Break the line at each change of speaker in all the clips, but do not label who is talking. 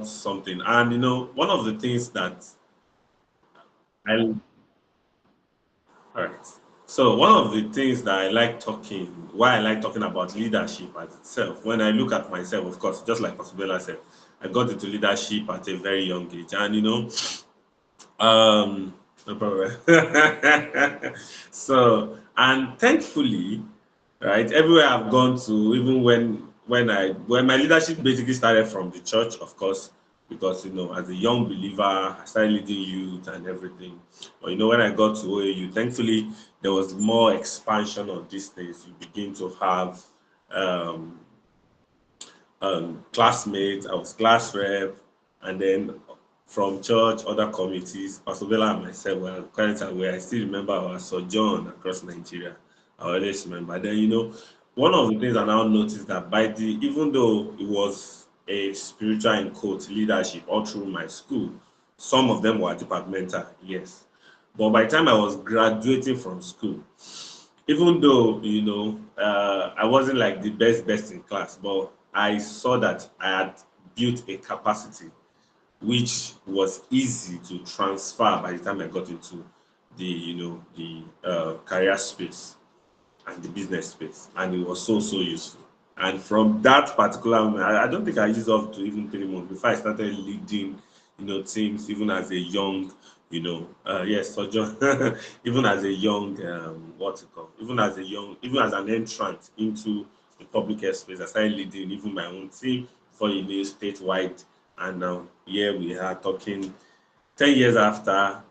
something. And one of the things that I all right. So one of the things that why I like talking about leadership as itself, when I look at myself, of course, just like Pastor said, I got into leadership at a very young age, and no problem. So, and thankfully, right, everywhere I've gone to, even when my leadership basically started from the church, of course, because as a young believer, I started leading youth and everything. But when I got to OAU, thankfully there was more expansion of these things. You begin to have um, classmates. I was class rep, and then from church, other committees, Pastor Bella and myself were quite aware. I still remember our sojourn across Nigeria. I always remember. Then, one of the things I now noticed that even though it was a spiritual in quote leadership all through my school, some of them were departmental, yes. But by the time I was graduating from school, even though I wasn't like the best in class, but I saw that I had built a capacity which was easy to transfer by the time I got into the career space and the business space, and it was so useful. And from that particular moment, I don't think I used up to even 3 months before I started leading, teams, even as a young, yes, so even as a young, what's it called? Even as an entrant into the public health space, I started leading even my own team for statewide, and now here we are talking 10 years after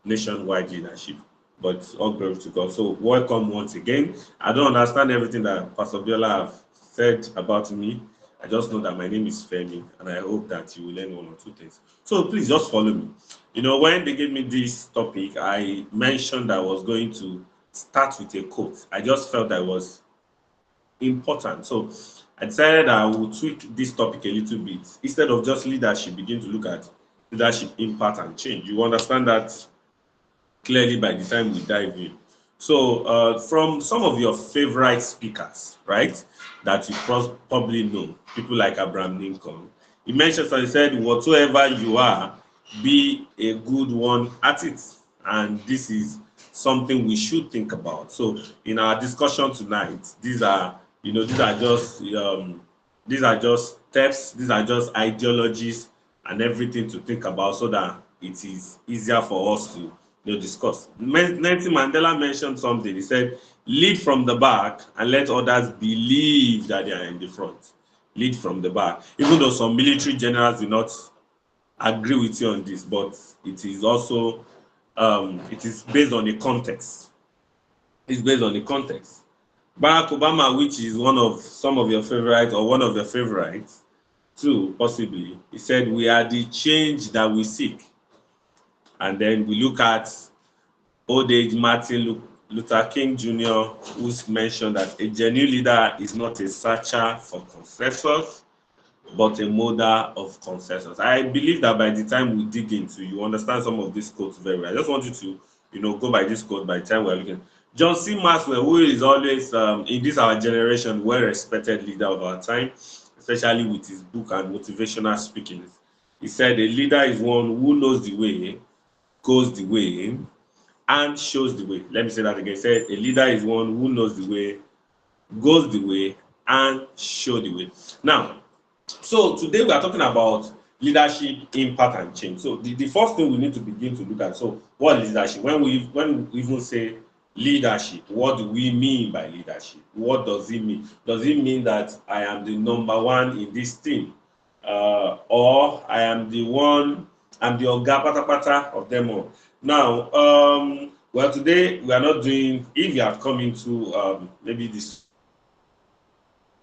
nationwide leadership. But all glory to God. So welcome once again. I don't understand everything that Pastor Biola have said about me. I just know that my name is Femi, and I hope that you will learn one or two things. So please just follow me. When they gave me this topic, I mentioned I was going to start with a quote. I just felt that was important. So I decided I will tweak this topic a little bit. Instead of just leadership, begin to look at leadership impact and change. You understand that clearly by the time we dive in. So, from some of your favorite speakers, right, that you probably know, people like Abraham Lincoln, he mentioned, so he said, whatsoever you are, be a good one at it. And this is something we should think about. So, in our discussion tonight, these are just steps, these are just ideologies and everything to think about so that it is easier for us to discuss. Nelson Mandela mentioned something. He said, lead from the back and let others believe that they are in the front. Lead from the back. Even though some military generals do not agree with you on this, but it is also it is based on the context. It's based on the context. Barack Obama, which is one of some of your favorites or one of your favorites, too, possibly, he said, we are the change that we seek. And then we look at old age Martin Luther King Jr., who's mentioned that a genuine leader is not a searcher for consensus, but a molder of consensus. I believe that by the time we dig into, you understand some of these quotes very well. I just want you to, go by this quote by the time we're looking. John C. Maxwell, who is always, in this our generation, well-respected leader of our time, especially with his book and motivational speakings. He said, a leader is one who knows the way, goes the way, and shows the way. Let me say that again. Say a leader is one who knows the way, goes the way, and show the way. Now, so today we are talking about leadership, impact, and change. So the first thing we need to begin to look at. So what is leadership? When we even say leadership, what do we mean by leadership? What does it mean? Does it mean that I am the number one in this team, or I am the one? I'm the oga patapata of them all. Now, well, today we are not doing. If you have come into maybe this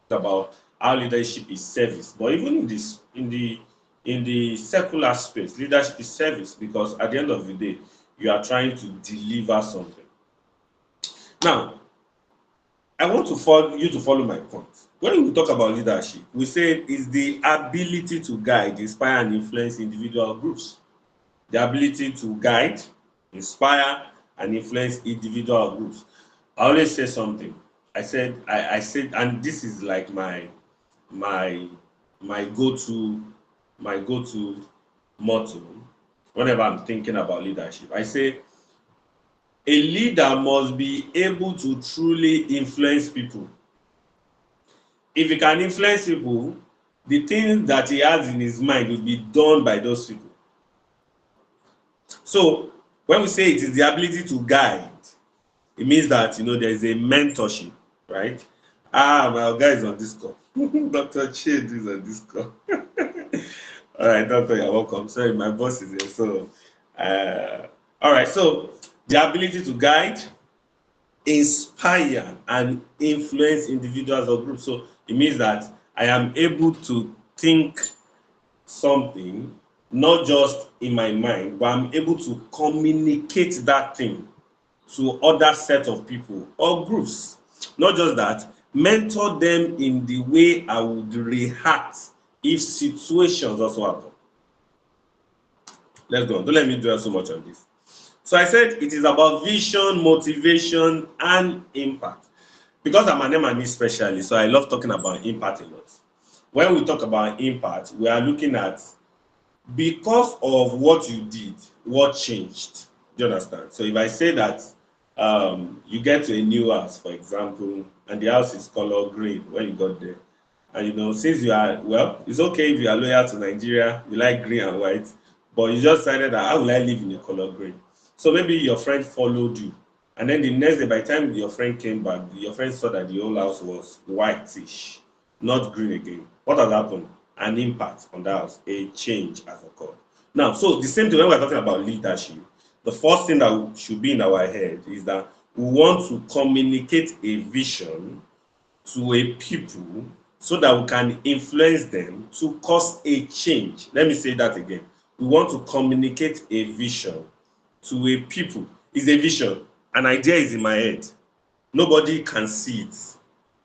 about how leadership is service, but even in the secular space, leadership is service because at the end of the day, you are trying to deliver something. Now, I want you to follow my point. When we talk about leadership, we say it's the ability to guide, inspire, and influence individual groups. The ability to guide, inspire, and influence individual groups. I always say something. I said, and this is like my go-to my go-to motto whenever I'm thinking about leadership. I say a leader must be able to truly influence people. If he can influence people, the things that he has in his mind will be done by those people. So when we say it is the ability to guide, it means that there is a mentorship, right? My guy is on this call. Dr. Chid is on this call. All right, doctor, you're welcome. Sorry, my boss is here. So, all right. So, the ability to guide, inspire, and influence individuals or groups. So, it means that I am able to think something, not just in my mind, but I'm able to communicate that thing to other set of people or groups. Not just that, mentor them in the way I would react if situations also happen. Let's go on. Don't let me dwell so much on this. So I said it is about vision, motivation, and impact. Because I'm an M&E specialist, so I love talking about impact a lot. When we talk about impact, we are looking at because of what you did, what changed. Do you understand? So if I say that you get to a new house, for example, and the house is color green when you got there, and since you are, well, it's okay if you are loyal to Nigeria, you like green and white, but you just decided that how will I live in a color green? So maybe your friend followed you, and then the next day, by the time your friend came back, your friend saw that the whole house was whitish, not green again. What has happened? An impact on the house, a change has occurred. Now, so the same thing when we're talking about leadership, the first thing that should be in our head is that we want to communicate a vision to a people so that we can influence them to cause a change. Let me say that again. We want to communicate a vision to a people. It's a vision. An idea is in my head. Nobody can see it.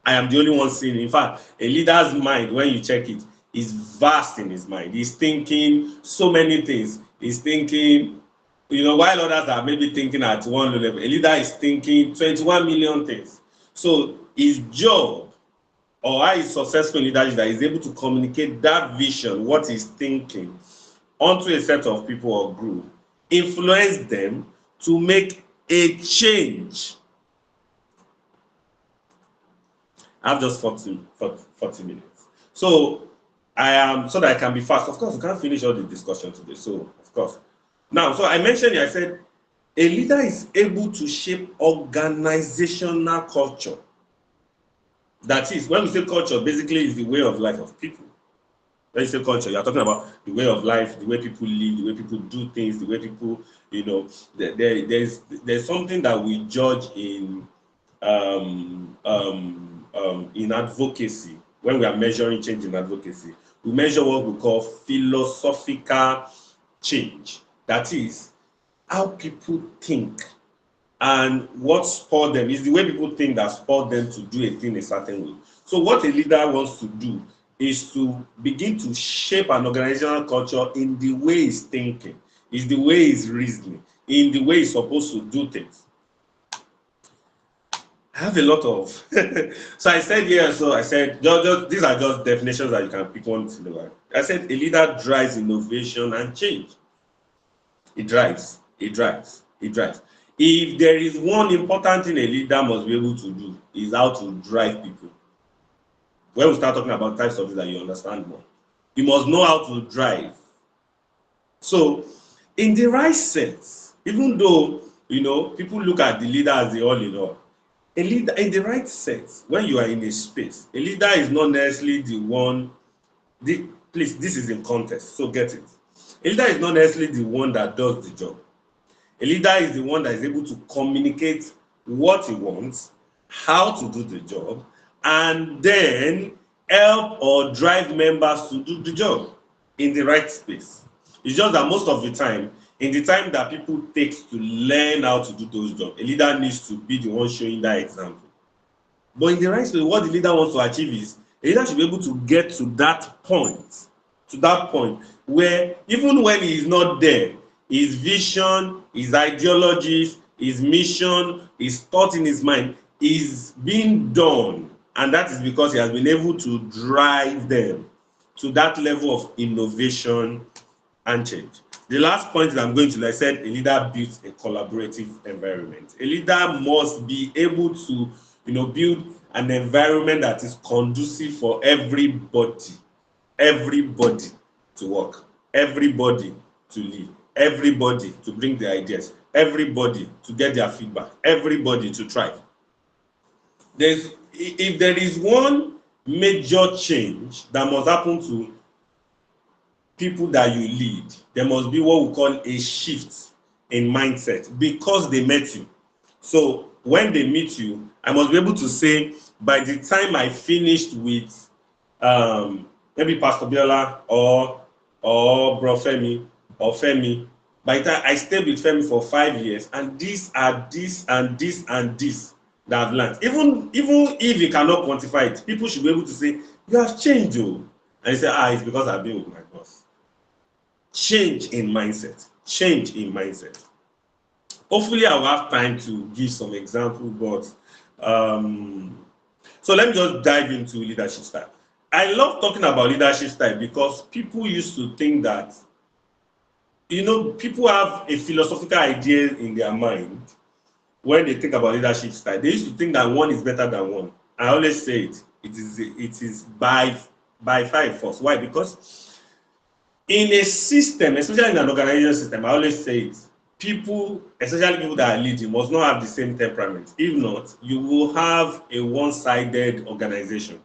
I am the only one seeing it. In fact, a leader's mind, when you check it, is vast in his mind. He's thinking so many things. He's thinking, while others are maybe thinking at one level, a leader is thinking 21 million things. So his job or how he's successful in leadership that he's able to communicate that vision, what he's thinking, onto a set of people or group, influence them to make a change. I have just 40 minutes. So so that I can be fast. Of course, we can't finish all the discussion today. So, of course. Now, so I mentioned here, I said, a leader is able to shape organizational culture. That is, when we say culture, basically is the way of life of people. When you say culture, you're talking about the way of life, the way people live, the way people do things, the way people, there's something that we judge in advocacy. When we are measuring change in advocacy, we measure what we call philosophical change. That is how people think and what spurred them. Is the way people think that spurred them to do a thing a certain way. So what a leader wants to do is to begin to shape an organizational culture in the way he's thinking, is the way he's reasoning, in the way he's supposed to do things. I have a lot of so I said just these are just definitions that you can pick one to the. I said a leader drives innovation and change. It drives. If there is one important thing a leader must be able to do, is how to drive people. When we start talking about types of that, you understand more. You must know how to drive. So, in the right sense, even though people look at the leader as the all in all, a leader in the right sense, when you are in a space, a leader is not necessarily the one. Please, this is in context, so get it. A leader is not necessarily the one that does the job. A leader is the one that is able to communicate what he wants, how to do the job, and then help or drive members to do the job in the right space. It's just that most of the time, in the time that people take to learn how to do those jobs, a leader needs to be the one showing that example. But in the right space, what the leader wants to achieve is a leader should be able to get to that point where even when he is not there, his vision, his ideologies, his mission, his thought in his mind is being done. And that is because he has been able to drive them to that level of innovation and change. The last point that I'm going to, like I said, a leader builds a collaborative environment. A leader must be able to, build an environment that is conducive for everybody to work, everybody to lead, everybody to bring their ideas, everybody to get their feedback, everybody to try. If there is one major change that must happen to people that you lead, there must be what we call a shift in mindset because they met you. So when they meet you, I must be able to say, by the time I finished with maybe Pastor Biola or Bro Femi or Femi, by the time I stayed with Femi for 5 years, and these are this and this and this that I've learned. Even if you cannot quantify it, people should be able to say, you have changed, oh. And you say, it's because I've been with my boss. Change in mindset. Change in mindset. Hopefully, I'll have time to give some examples, but so let me just dive into leadership style. I love talking about leadership style because people used to think that, people have a philosophical idea in their mind when they think about leadership style. They used to think that one is better than one. I always say it is by far force. Why? Because in a system, especially in an organization system, I always say it, people, especially people that are leading, must not have the same temperament. If not, you will have a one-sided organization.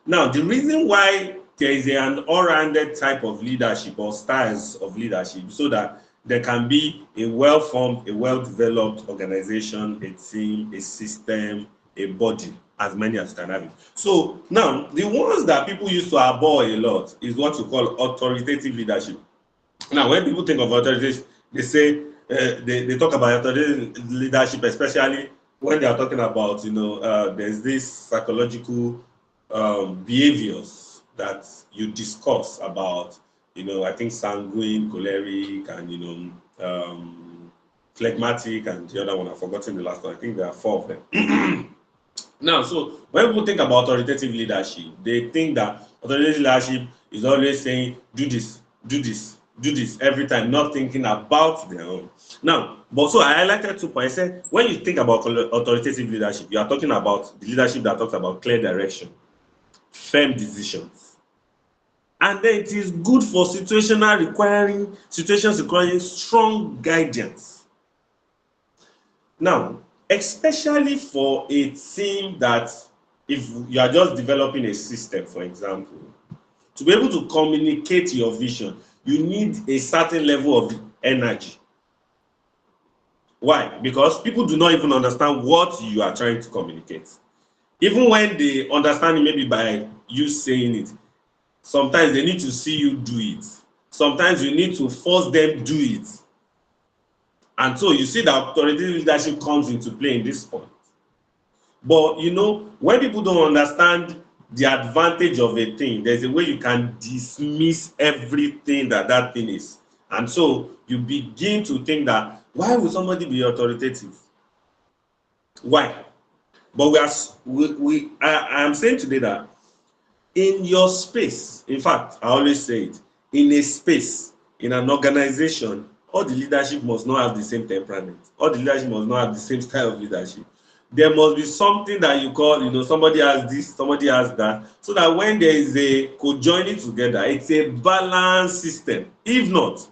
Now, the reason why there is an all-rounded type of leadership or styles of leadership, so that there can be a well-formed, a well-developed organization, a team, a system, a body, as many as can have it. So now, the ones that people used to abhor a lot is what you call authoritative leadership. Now, when people think of authoritative, they say, they talk about authoritative leadership, especially when they are talking about, there's this psychological behaviors that you discuss about, I think sanguine, choleric, and, phlegmatic, and the other one, I've forgotten the last one. I think there are 4 of them. Now, so when people think about authoritative leadership, they think that authoritative leadership is always saying, do this, do this, do this every time, not thinking about their own. Now, but so I highlighted 2 points. I said, when you think about authoritative leadership, you are talking about the leadership that talks about clear direction, firm decisions. And then it is good for situations requiring strong guidance. Now, especially for a team that, if you are just developing a system, for example, to be able to communicate your vision, you need a certain level of energy. Why? Because people do not even understand what you are trying to communicate. Even when they understand it, maybe by you saying it, sometimes they need to see you do it. Sometimes you need to force them do it. And so you see that authoritative leadership comes into play in this point. But when people don't understand the advantage of a thing, there's a way you can dismiss everything that thing is. And so you begin to think that, why would somebody be authoritative? Why? But I am saying today that in your space, in fact, I always say it, in a space, in an organization, all the leadership must not have the same temperament. All the leadership must not have the same style of leadership. There must be something that you call, somebody has this, somebody has that, so that when there is a co-joining together, it's a balanced system. If not,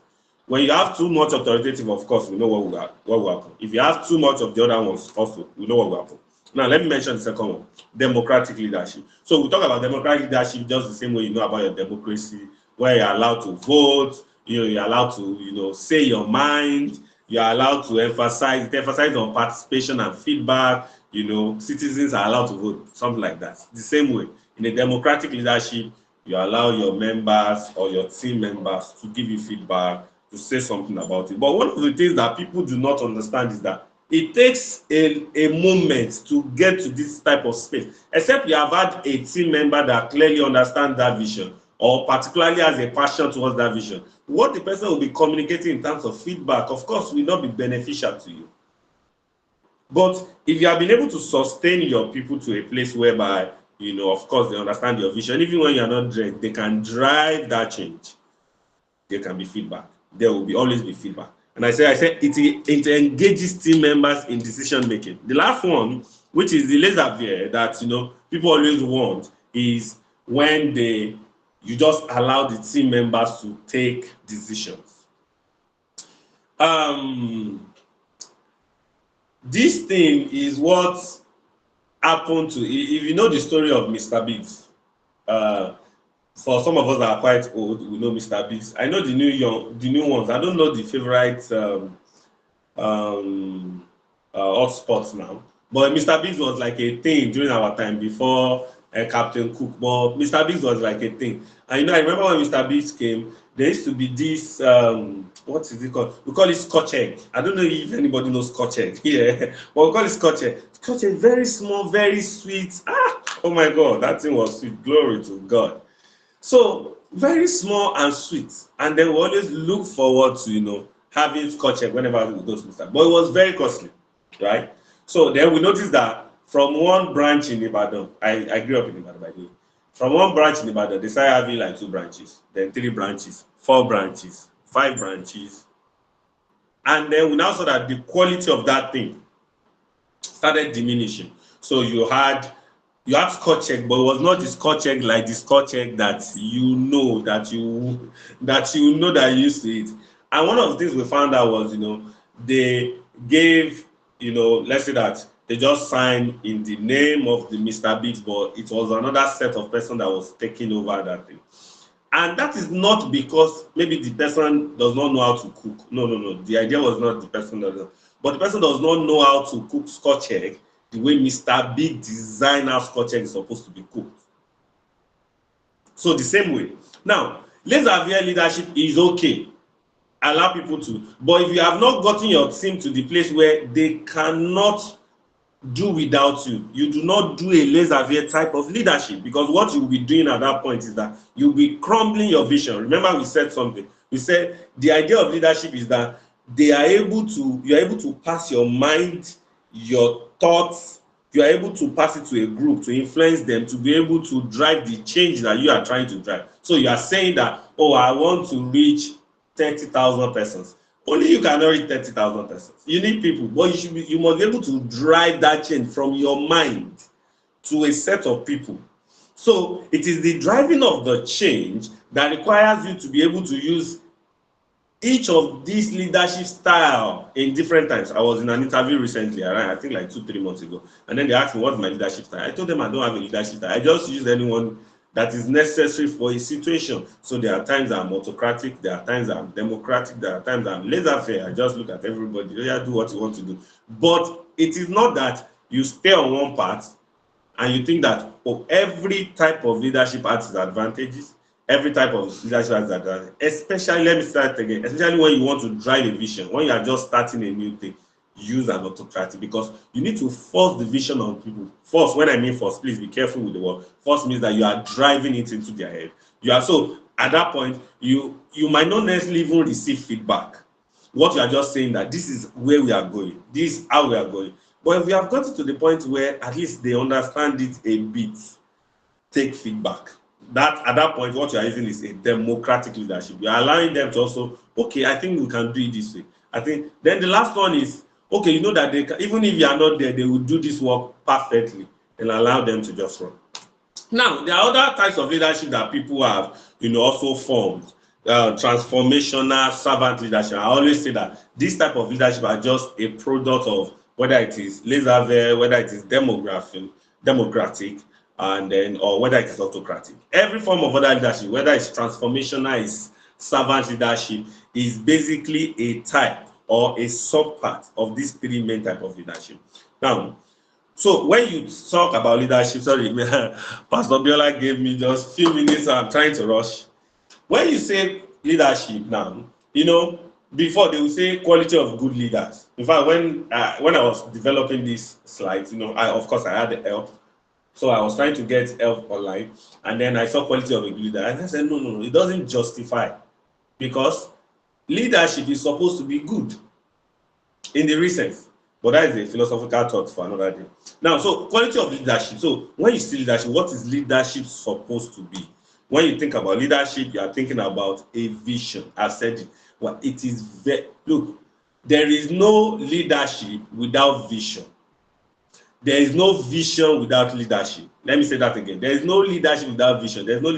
when you have too much authoritative, of course, we know what will happen. If you have too much of the other ones, also, we know what will happen. Now, let me mention the second one, democratic leadership. So we talk about democratic leadership just the same way you know about your democracy, where you're allowed to vote, you're allowed to, say your mind, you're allowed to emphasize on participation and feedback, citizens are allowed to vote, something like that. The same way, in a democratic leadership, you allow your members or your team members to give you feedback, to say something about it. But one of the things that people do not understand is that it takes a moment to get to this type of space, except you have had a team member that clearly understands that vision or particularly has a passion towards that vision. What the person will be communicating in terms of feedback, of course, will not be beneficial to you. But if you have been able to sustain your people to a place whereby, of course, they understand your vision. Even when you're not there, they can drive that change. There can be feedback. There will always be feedback. And I said it engages team members in decision making. The last one, which is the laissez-faire that people always want, is when you just allow the team members to take decisions. This thing is what happened to, if you know the story of Mr. Biggs, for some of us that are quite old, we know Mr. Biggs. I know the new ones. I don't know the favorite hotspots now. But Mr. Biggs was like a thing during our time before Captain Cook. But Mr. Biggs was like a thing. And I remember when Mr. Biggs came, there used to be this, what is it called? We call it Scotch egg. I don't know if anybody knows Scotch egg. Yeah, but we call it Scotch egg. Scotch egg, very small, very sweet. Oh my God, that thing was sweet. Glory to God. So very small and sweet, and they will always look forward to having Scotch egg whenever we go to Mr. But it was very costly, right? So then we noticed that from one branch in Ibadan, I grew up in Ibadan by the way. From one branch in Ibadan, they started having like 2 branches, then 3 branches, 4 branches, 5 branches, and then we now saw that the quality of that thing started diminishing. So you had Scotch egg, but it was not the Scotch egg like the Scotch egg that you used to eat. And one of the things we found out was, they gave, let's say that they just signed in the name of the Mr. Biggs, but it was another set of person that was taking over that thing. And that is not because maybe the person does not know how to cook. No. The idea was not the person but the person does not know how to cook Scotch egg the way Mr. Big designer Scotch egg is supposed to be cooked. So the same way. Now, laissez-faire leadership is okay. Allow people to. But if you have not gotten your team to the place where they cannot do without you, you do not do a laissez-faire type of leadership, because what you will be doing at that point is that you'll be crumbling your vision. Remember, we said something. We said the idea of leadership is that you're able to pass your mind, your thoughts, you are able to pass it to a group, to influence them, to be able to drive the change that you are trying to drive. So you are saying that, I want to reach 30,000 persons. Only you cannot reach 30,000 persons. You need people, but you must be able to drive that change from your mind to a set of people. So it is the driving of the change that requires you to be able to use each of these leadership style in different times. I was in an interview recently, I think like 2-3 months ago, and then they asked me what's my leadership style. I told them I don't have a leadership style. I just use anyone that is necessary for a situation. So there are times I'm autocratic, there are times I'm democratic, there are times I'm laissez-faire. I just look at everybody, do what you want to do. But it is not that you stay on one path and you think that every type of leadership has its advantages. Every type of leadership has advantage, especially, let me start again, especially when you want to drive a vision, when you are just starting a new thing, use an autocratic, because you need to force the vision on people. Force, when I mean force, please be careful with the word. Force means that you are driving it into their head. So at that point, you might not necessarily even receive feedback. What you are just saying that this is where we are going, this is how we are going. But if we have gotten to the point where at least they understand it a bit, take feedback. That at that point, what you are using is a democratic leadership. You are allowing them to also, I think we can do it this way. I think then the last one is, that they can, even if you are not there, they will do this work perfectly, and allow them to just run. Now, there are other types of leadership that people have, also formed. Transformational servant leadership. I always say that this type of leadership are just a product of whether it is laissez-faire, whether it is democratic, and then or whether it is autocratic. Every form of other leadership, whether it's transformational, is servant leadership, is basically a type or a subpart of these 3 main type of leadership. Now, so when you talk about leadership, sorry, Pastor Biola gave me just a few minutes, so I'm trying to rush. When you say leadership now, before they would say quality of good leaders. In fact, when I was developing these slides, of course I had help. So I was trying to get help online, and then I saw quality of a leader, and I said, no, it doesn't justify, because leadership is supposed to be good in the recent. But that is a philosophical thought for another day. Now, so quality of leadership. So when you see leadership, what is leadership supposed to be? When you think about leadership, you are thinking about a vision. I've said it. Well, it is look, there is no leadership without vision. There is no vision without leadership. Let me say that again. There is no leadership without vision. There's no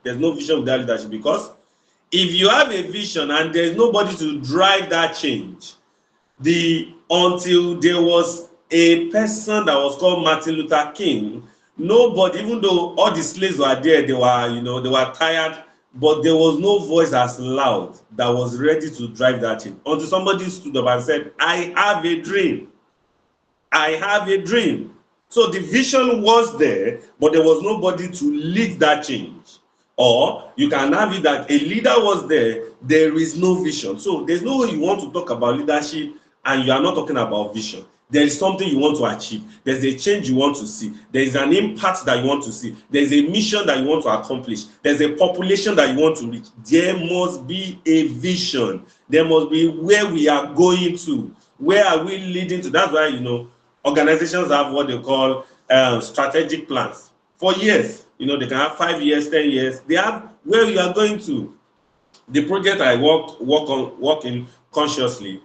there's no vision without leadership, because if you have a vision and there's nobody to drive that change, until there was a person that was called Martin Luther King, nobody, even though all the slaves were there, they were tired, but there was no voice as loud that was ready to drive that change. Until somebody stood up and said, I have a dream. I have a dream. So the vision was there, but there was nobody to lead that change. Or you can have it that a leader was there, there is no vision. So there's no way you want to talk about leadership and you are not talking about vision. There is something you want to achieve. There's a change you want to see. There is an impact that you want to see. There's a mission that you want to accomplish. There's a population that you want to reach. There must be a vision. There must be where we are going to. Where are we leading to? That's why, organizations have what they call strategic plans for years. They can have 5 years, 10 years. They have where you are going to. The project I work in consciously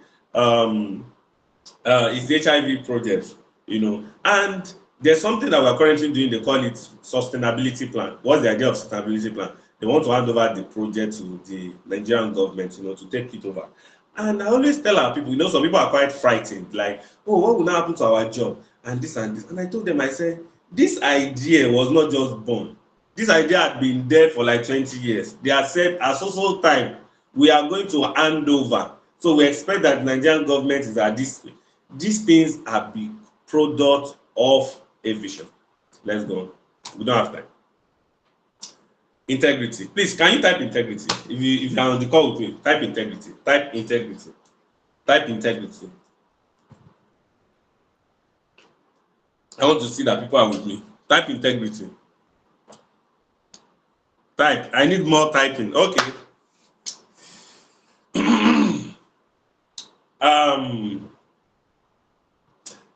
is the HIV project, and there's something that we're currently doing. They call it sustainability plan. What's the idea of sustainability plan? They want to hand over the project to the Nigerian government, to take it over. And I always tell our people, some people are quite frightened, like, oh, what will now happen to our job? And this and this. And I told them, I said, this idea was not just born. This idea had been there for like 20 years. They have said, at so time, we are going to hand over. So we expect that the Nigerian government is at this. These things are the product of a vision. Let's go on. We don't have time. Integrity. Please, can you type integrity? If you're on the call with me, type integrity. Type integrity. Type integrity. I want to see that people are with me. Type integrity. Type. I need more typing. Okay.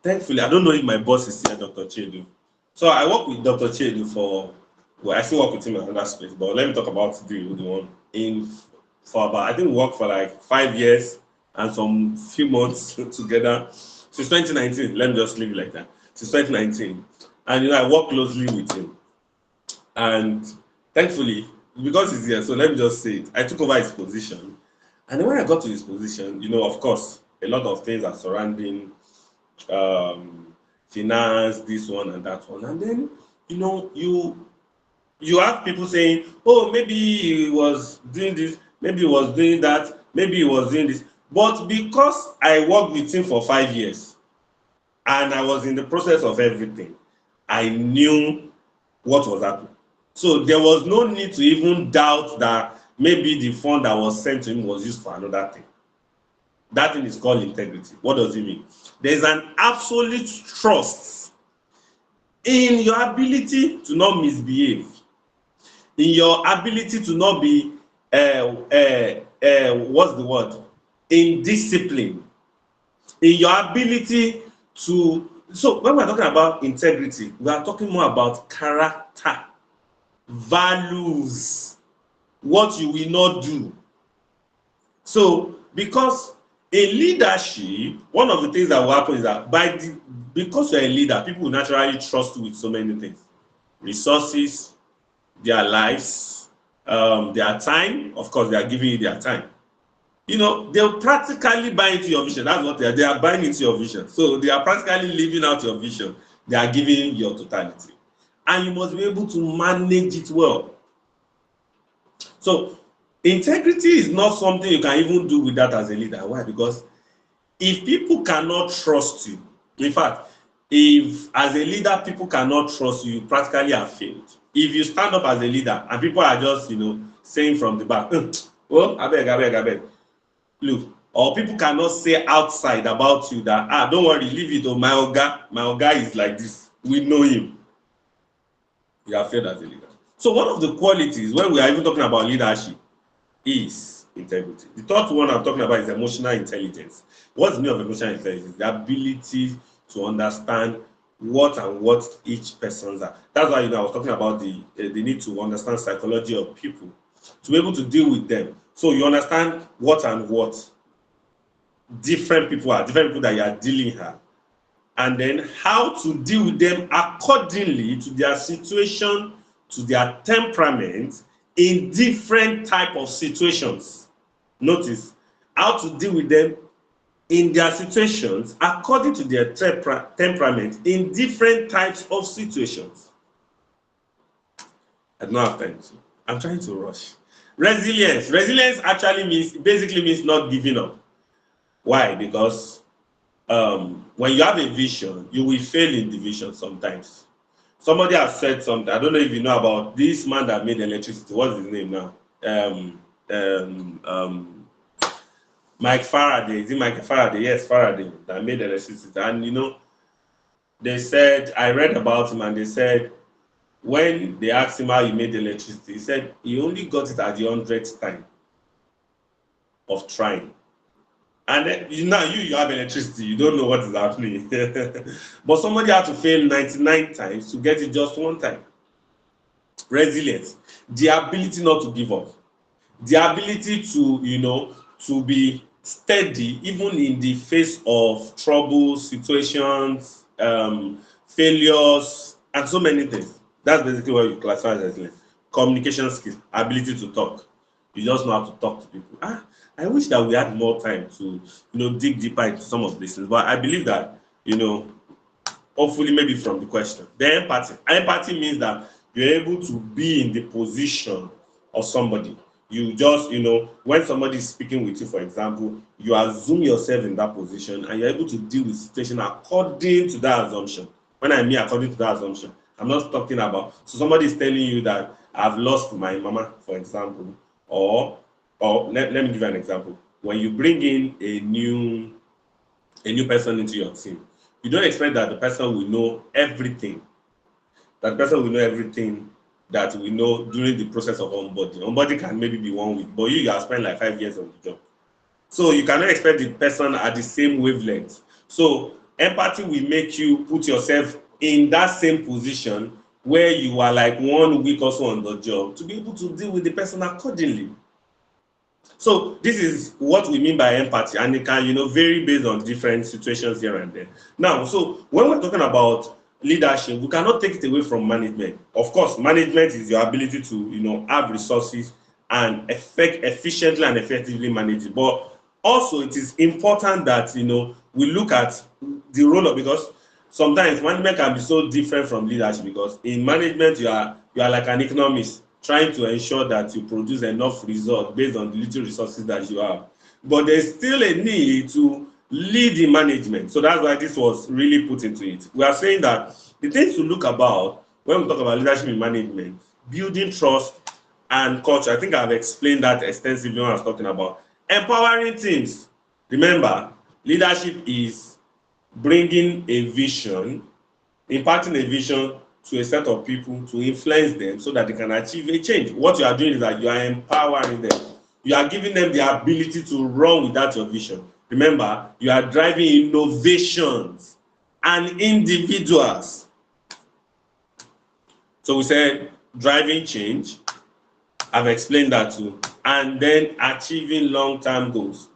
Thankfully, I don't know if my boss is here, Dr. Chedu. So I work with Dr. Chedu I still work with him in another space, but let me talk about the one for about, I think we worked for like 5 years and some few months together since 2019. Let me just leave it like that. Since 2019. And I work closely with him. And thankfully, because he's here, so let me just say it, I took over his position. And then when I got to his position, of course, a lot of things are surrounding finance, this one and that one. And then, you have people saying, oh, maybe he was doing this, maybe he was doing that, maybe he was doing this. But because I worked with him for 5 years and I was in the process of everything, I knew what was happening. So there was no need to even doubt that maybe the fund that was sent to him was used for another thing. That thing is called integrity. What does it mean? There's an absolute trust in your ability to not misbehave, in your ability to not be what's the word? Indiscipline, in your ability to. So when we're talking about integrity, we are talking more about character, values, what you will not do. So because in leadership, one of the things that will happen is that because you're a leader, people will naturally trust you with so many things: resources, their lives, their time. Of course, they are giving you their time. They'll practically buy into your vision. That's what they are buying into your vision. So they are practically living out your vision. They are giving your totality. And you must be able to manage it well. So integrity is not something you can even do with that as a leader. Why? Because if people cannot trust you, in fact, if as a leader people cannot trust you, you practically have failed. If you stand up as a leader and people are just, saying from the back, well, I beg. Look, or people cannot say outside about you that, don't worry, leave it, my Oga is like this. We know him. You have failed as a leader. So one of the qualities when we are even talking about leadership is integrity. The third one I'm talking about is emotional intelligence. What's the meaning of emotional intelligence? The ability to understand what each person's are. That's why I was talking about the need to understand psychology of people to be able to deal with them. So you understand what different people that you are dealing with, and then how to deal with them accordingly to their situation, to their temperament in different type of situations. Notice how to deal with them in their situations according to their temperament in different types of situations. I don't have time to. I'm trying to rush. Resilience. Resilience actually basically means not giving up. Why? Because when you have a vision, you will fail in the vision sometimes. Somebody has said something. I don't know if you know about this man that made electricity. What's his name now? Mike Faraday. Is it Mike Faraday? Yes, Faraday, that made electricity. And they said, I read about him, and they said when they asked him how he made electricity, he said he only got it at the 100th time of trying. And then you have electricity, you don't know what is happening. But somebody had to fail 99 times to get it just one time. Resilience, the ability not to give up, the ability to be steady even in the face of trouble, situations, failures, and so many things. That's basically what you classify as resilience. Communication skills, ability to talk. You just know how to talk to people. I wish that we had more time to dig deeper into some of these things, but I believe that hopefully maybe from the question. The empathy means that you're able to be in the position of somebody. You just when somebody is speaking with you, for example, you assume yourself in that position and you're able to deal with the situation according to that assumption. When I mean according to that assumption, I'm not talking about, so somebody is telling you that I've lost my mama, for example, or let me give you an example. When you bring in a new person into your team, you don't expect that the person will know everything. That person will know everything that we know during the process of onboarding. Onboarding can maybe be 1 week, but you have spent like 5 years on the job. So you cannot expect the person at the same wavelength. So empathy will make you put yourself in that same position where you are like 1 week or so on the job to be able to deal with the person accordingly. So this is what we mean by empathy, and it can vary based on different situations here and there. Now, so when we're talking about leadership, we cannot take it away from management. Of course, management is your ability to have resources and efficiently and effectively manage it. But also it is important that we look at the role of, because sometimes management can be so different from leadership, because in management you are like an economist trying to ensure that you produce enough results based on the little resources that you have. But there's still a need to lead in management. So that's why this was really put into it. We are saying that the things to look about when we talk about leadership in management, building trust and culture. I think I've explained that extensively when I was talking about empowering teams. Remember, leadership is bringing a vision, imparting a vision to a set of people to influence them so that they can achieve a change. What you are doing is that you are empowering them. You are giving them the ability to run without your vision. Remember, you are driving innovations and individuals. So we said driving change. I've explained that too. And then achieving long-term goals.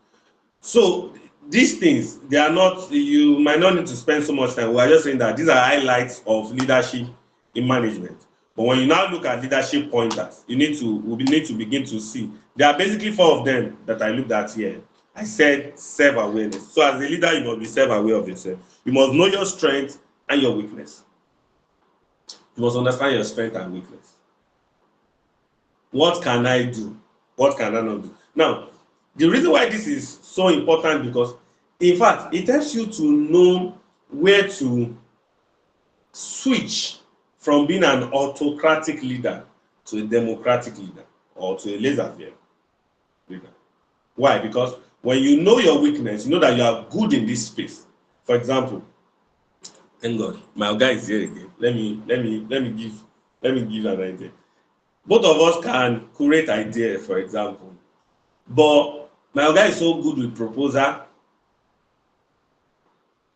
So these things, they are not, you might not need to spend so much time. We are just saying that these are highlights of leadership in management. But when you now look at leadership pointers, we need to begin to see. There are basically 4 of them that I looked at here. I said self-awareness. So as a leader, you must be self-aware of yourself. You must know your strength and your weakness. You must understand your strength and weakness. What can I do? What can I not do? Now, the reason why this is so important, because in fact, it helps you to know where to switch from being an autocratic leader to a democratic leader, or to a laissez-faire leader. Why? Because when you know your weakness, you know that you are good in this space. For example, thank God, my guy is here again. Let me give an idea. Both of us can curate ideas, for example. But my oga is so good with proposal.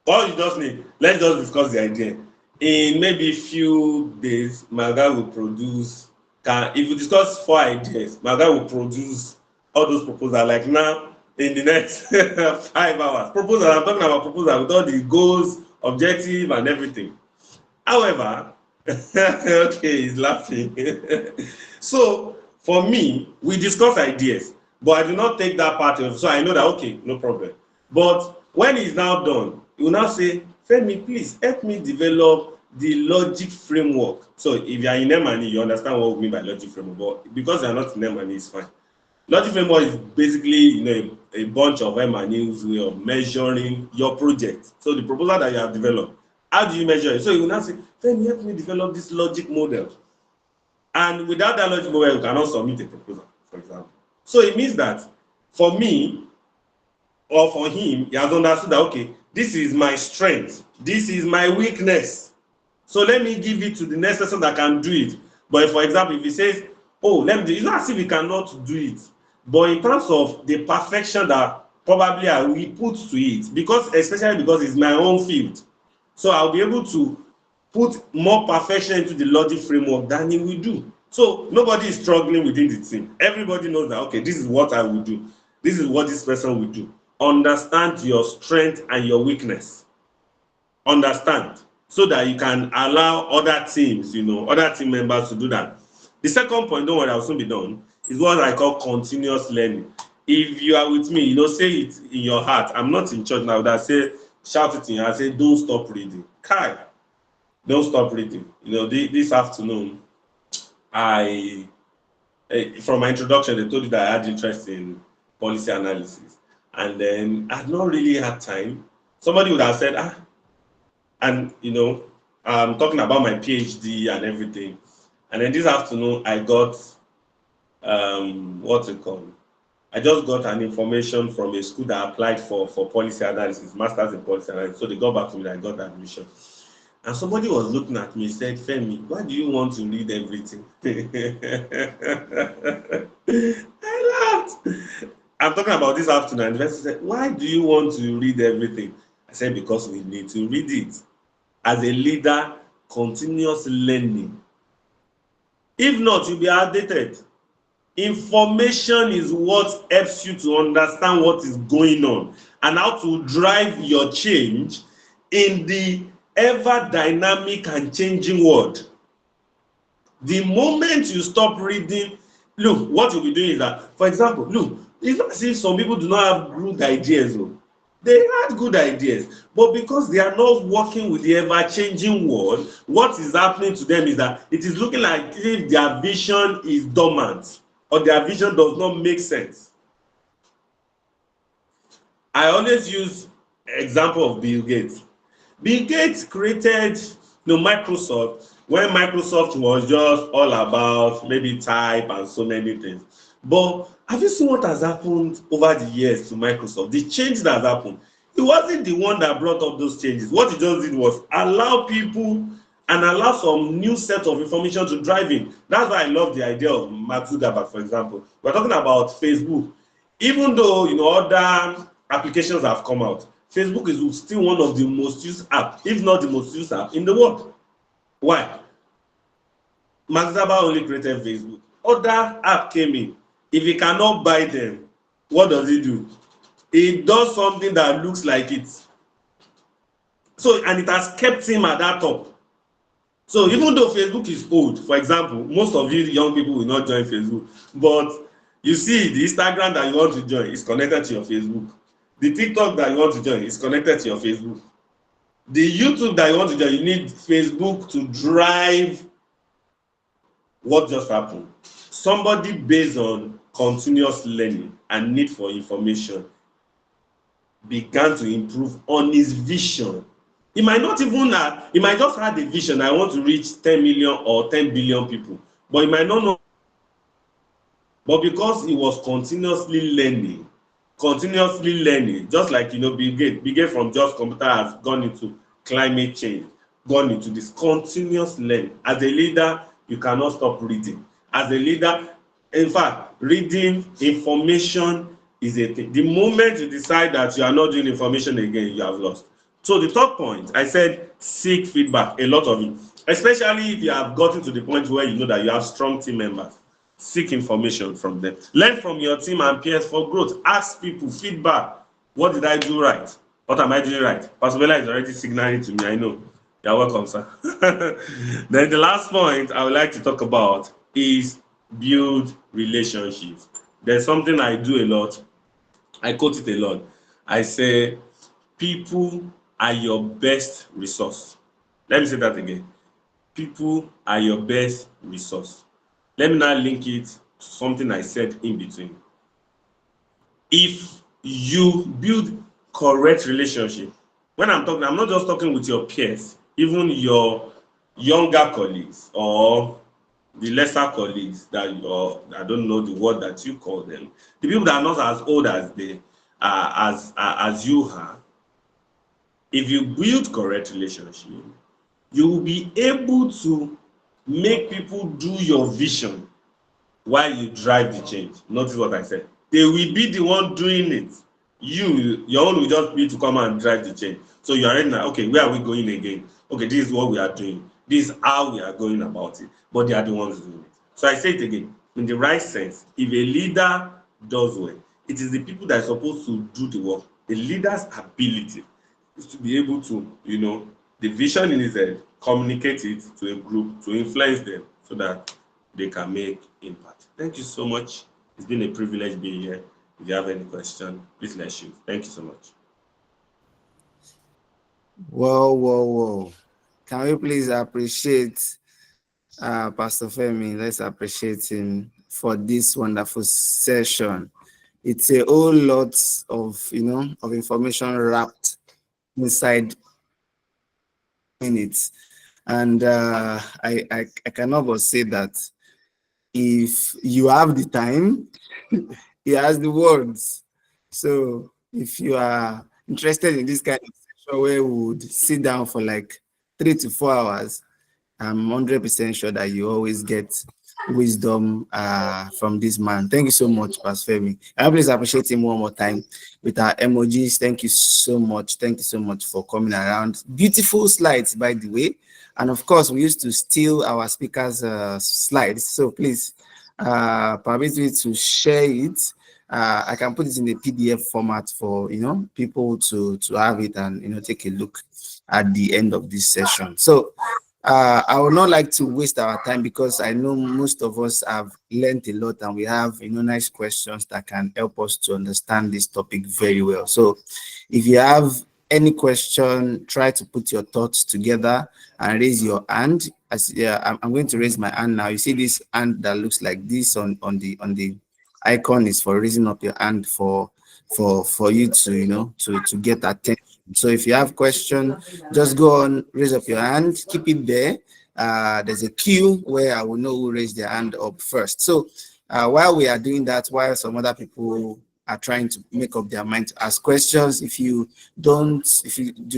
All you just need, let's just discuss the idea. In maybe few days, my guy will produce. If you discuss 4 ideas, my guy will produce all those proposals. Like now, in the next 5 hours, proposal. I'm talking about proposal with all the goals, objective, and everything. However, okay, he's laughing. So for me, we discuss ideas, but I do not take that part of. So I know that okay, no problem. But when he's now done, he will now say, Femi, please help me develop the logic framework. So if you are in M&E, you understand what we mean by logic framework. But because you are not in M&E, it's fine. Logic framework is basically, a bunch of M&E's way of measuring your project. So the proposal that you have developed, how do you measure it? So you will now say, Femi, help me develop this logic model. And without that logic model, you cannot submit a proposal, for example. So it means that for me, or for him, he has understood that, okay, this is my strength, this is my weakness. So let me give it to the next person that can do it. But for example, if he says, oh, let me do it, it's not as if he cannot do it. But in terms of the perfection that probably I will put to it, especially because it's my own field, so I'll be able to put more perfection into the logic framework than he will do. So nobody is struggling within the team. Everybody knows that, okay, this is what I will do. This is what this person will do. Understand your strength and your weakness. Understand, so that you can allow other teams, other team members to do that. The second point, don't worry, I'll soon be done, is what I call continuous learning. If you are with me, say it in your heart. I'm not in church now that say, shout it in your heart, say, don't stop reading. Kai, don't stop reading. This afternoon, from my introduction, they told you that I had interest in policy analysis. And then I had not really had time. Somebody would have said, and I'm talking about my PhD and everything. And then this afternoon, I got, what's it called? I just got an information from a school that applied for policy analysis, master's in policy analysis. So they got back to me that I got admission. And somebody was looking at me and said, Femi, why do you want to read everything? I laughed. I'm talking about this afternoon. And the person said, why do you want to read everything? I said, because we need to read it. As a leader, continuous learning. If not, you'll be outdated. Information is what helps you to understand what is going on and how to drive your change in the ever dynamic and changing world. The moment you stop reading, look, what you'll be doing is that, for example, look, it's not as if some people do not have good ideas. They had good ideas, but because they are not working with the ever-changing world, what is happening to them is that it is looking like if their vision is dormant or their vision does not make sense. I always use example of Bill Gates. Bill Gates created Microsoft when Microsoft was just all about maybe type and so many things. But have you seen what has happened over the years to Microsoft? The change that has happened. It wasn't the one that brought up those changes. What he just did was allow people and allow some new set of information to drive in. That's why I love the idea of Mark Zuckerberg, for example. We're talking about Facebook. Even though other applications have come out, Facebook is still one of the most used apps, if not the most used app in the world. Why? Mark Zuckerberg only created Facebook. Other app came in. If he cannot buy them, what does he do? He does something that looks like it. So, and it has kept him at that top. So even though Facebook is old, for example, most of you young people will not join Facebook, but you see the Instagram that you want to join is connected to your Facebook. The TikTok that you want to join is connected to your Facebook. The YouTube that you want to join, you need Facebook to drive what just happened. Somebody based on continuous learning and need for information began to improve on his vision. He might not even have, he might just have a vision, I want to reach 10 million or 10 billion people, but he might not know. But because he was continuously learning, just like Bill Gates from just computer has gone into climate change, gone into this continuous learning. As a leader, you cannot stop reading. As a leader, In fact, reading information is a thing. The moment you decide that you are not doing information again, you have lost. So the third point, I said seek feedback, a lot of it, especially if you have gotten to the point where you know that you have strong team members. Seek information from them. Learn from your team and peers for growth. Ask people feedback. What did I do right? What am I doing right? Pastor Bella is already signaling to me. I know. You're welcome, sir. Then the last point I would like to talk about is build relationships. There's something I do a lot. I quote it a lot. I say, people are your best resource. Let me say that again. People are your best resource. Let me now link it to something I said in between. If you build correct relationship, when I'm talking, I'm not just talking with your peers, even your younger colleagues or the lesser colleagues that I don't know the word that you call them, the people that are not as old as they as you are. If you build correct relationship, you will be able to make people do your vision while you drive the change. Notice what I said. They will be the one doing it. Your own will just be to come and drive the change. So you are already like, okay, where are we going again? Okay, this is what we are doing. This is how we are going about it. But they are the ones doing it. So I say it again, in the right sense, if a leader does well, it is the people that are supposed to do the work. The leader's ability is to be able to, the vision in his head, communicate it to a group, to influence them so that they can make impact. Thank you so much. It's been a privilege being here. If you have any question, please let's shoot. Thank you so much.
Whoa. Can we please appreciate Pastor Femi? Let's appreciate him for this wonderful session. It's a whole lot of information wrapped inside minutes, and I cannot but say that if you have the time, he has the words. So if you are interested in this kind of session where we would sit down for like 3 to 4 hours, I'm 100% sure that you always get wisdom from this man. Thank you so much, Pastor Femi. I please appreciate him one more time with our emojis. Thank you so much. Thank you so much for coming around. Beautiful slides, by the way. And of course, we used to steal our speakers' slides. So please permit me to share it. I can put it in the PDF format for people to have it and take a look at the end of this session. So I would not like to waste our time because I know most of us have learned a lot and we have nice questions that can help us to understand this topic very well. So if you have any question, try to put your thoughts together and raise your hand. I'm going to raise my hand now. You see this hand that looks like this on the icon is for raising up your hand for you to get attention. So if you have question, just go on, raise up your hand, keep it there. There's a queue where I will know who raised their hand up first. So while we are doing that, while some other people are trying to make up their mind to ask questions, if you do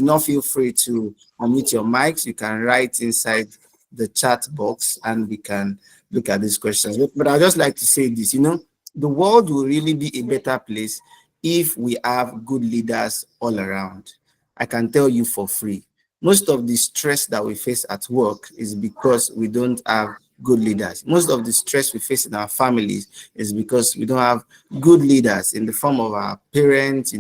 not feel free to unmute your mics, you can write inside the chat box and we can look at these questions. But I'd just like to say this, the world will really be a better place if we have good leaders all around. I can tell you for free, most of the stress that we face at work is because we don't have good leaders. Most of the stress we face in our families is because we don't have good leaders in the form of our parents,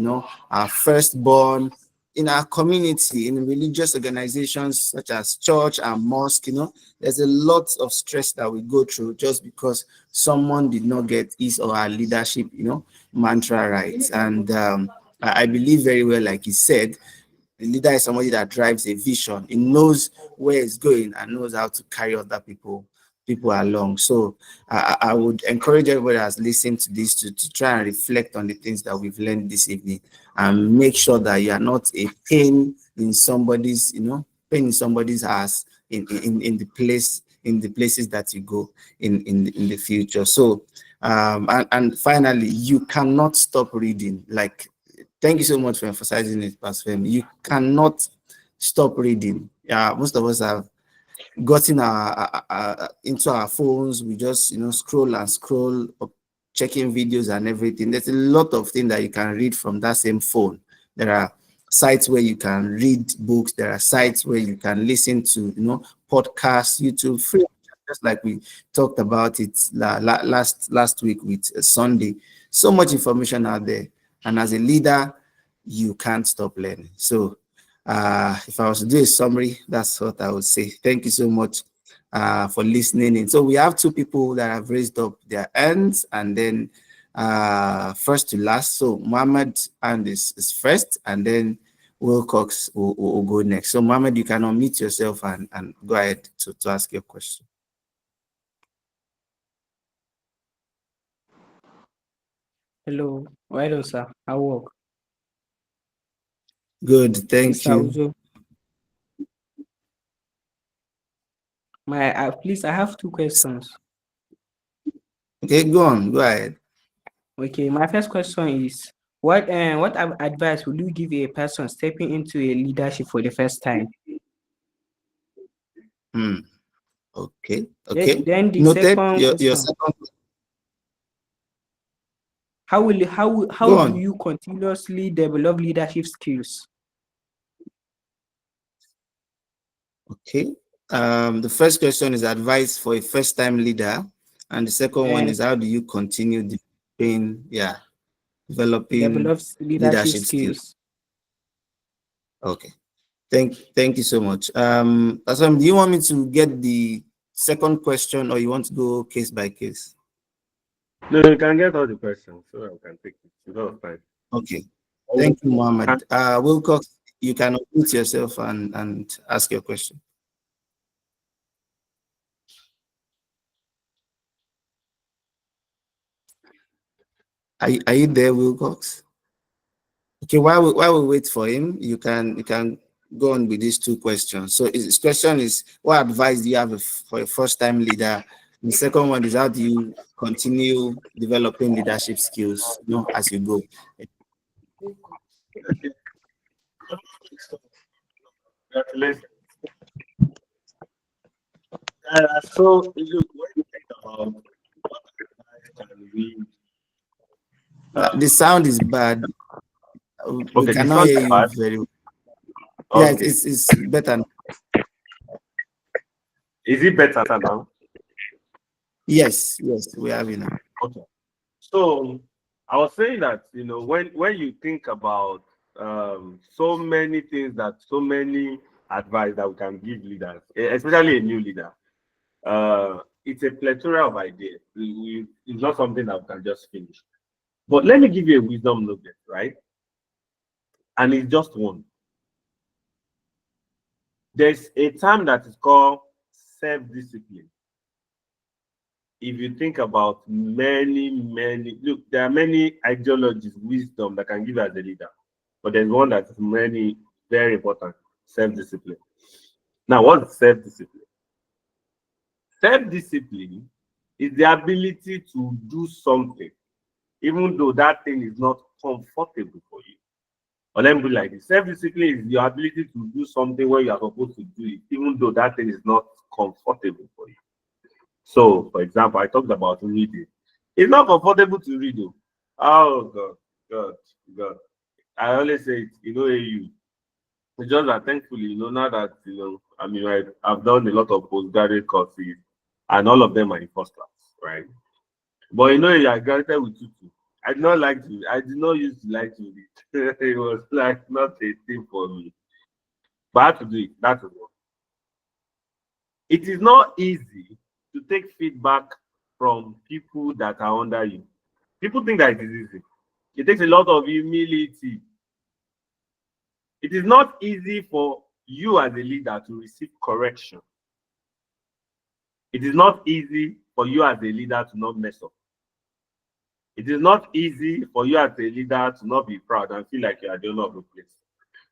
our firstborn, in our community, in religious organizations such as church and mosque. There's a lot of stress that we go through just because someone did not get his or her leadership, mantra right. And I believe very well, like he said, the leader is somebody that drives a vision. He knows where it's going and knows how to carry other people along. So I would encourage everybody that's listening to this to try and reflect on the things that we've learned this evening and make sure that you are not a pain in somebody's, pain in somebody's ass in the places that you go in the future. So and finally, you cannot stop reading. Like, thank you so much for emphasizing it, Pastor Femi. You cannot stop reading. Most of us have gotten into our phones. We just scroll and scroll up, checking videos and everything. There's a lot of things that you can read from that same phone. There are sites where you can read books. There are sites where you can listen to podcasts, YouTube, free, just like we talked about it last week with Sunday. So much information out there, and as a leader, you can't stop learning. So if I was to do a summary, that's what I would say. Thank you so much for listening in. So we have two people that have raised up their hands, and then first to last. So Mohammed and is first, and then Wilcox will go next. So Mohammed, you can unmute yourself and go ahead to ask your question.
Hello, well, sir. How work?
Good, thank
Mr.
you.
Uzo. Please, I have two questions.
Okay, go on, go ahead.
Okay, my first question is, what advice would you give a person stepping into a leadership for the first time?
Okay.
Then the
Noted.
second
Your
question,
second.
how
Go
do
on.
you continuously develop leadership skills?
Okay. The first question is advice for a first-time leader, and the second one
And
is how do you continue developing
develops leadership
leadership skills.
skills.
Okay. Thank you so much. Asam, do you want me to get the second question, or you want to go case by case?
No, you can get all the questions so I can take it. It's not fine.
Okay. Thank you, Mohammed. Wilcox, you can unmute yourself and ask your question. Are you there, Wilcox? Okay, while we wait for him, you can go on with these two questions. So his question is, what advice do you have for a first-time leader? The second one is, how do you continue developing leadership skills, as you go?
Congratulations. So, look, when you think about what advice can we
The sound is bad. We
okay, the
cannot
sound
hear
is
you
bad.
very well. Yeah,
Okay.
it's better.
Is it better now?
Yes, we have it now.
Okay. So I was saying that when you think about so many things so many advice that we can give leaders, especially a new leader, it's a plethora of ideas. It's not something that we can just finish. But let me give you a wisdom nugget, right? And it's just one. There's a term that is called self-discipline. If you think about look, there are many ideologies, wisdom that can give you as a leader, but there's one that is very important: self-discipline. Now, what's self-discipline? Self-discipline is the ability to do something, even though that thing is not comfortable for you. Or let me do like this: self-discipline is your ability to do something when you are supposed to do it, even though that thing is not comfortable for you. So, for example, I talked about reading. It's not comfortable to read. Oh God. I always say it, you. It's just that thankfully, now that I mean, I've done a lot of postgraduate courses, and all of them are in first class, right? But I graduated with 2-2. I did not used to like to read. It was like not a thing for me. But I had to do it. That is what. It is not easy to take feedback from people that are under you. People think that it is easy. It takes a lot of humility. It is not easy for you as a leader to receive correction. It is not easy for you as a leader to not mess up. It is not easy for you as a leader to not be proud and feel like you are the owner of the place.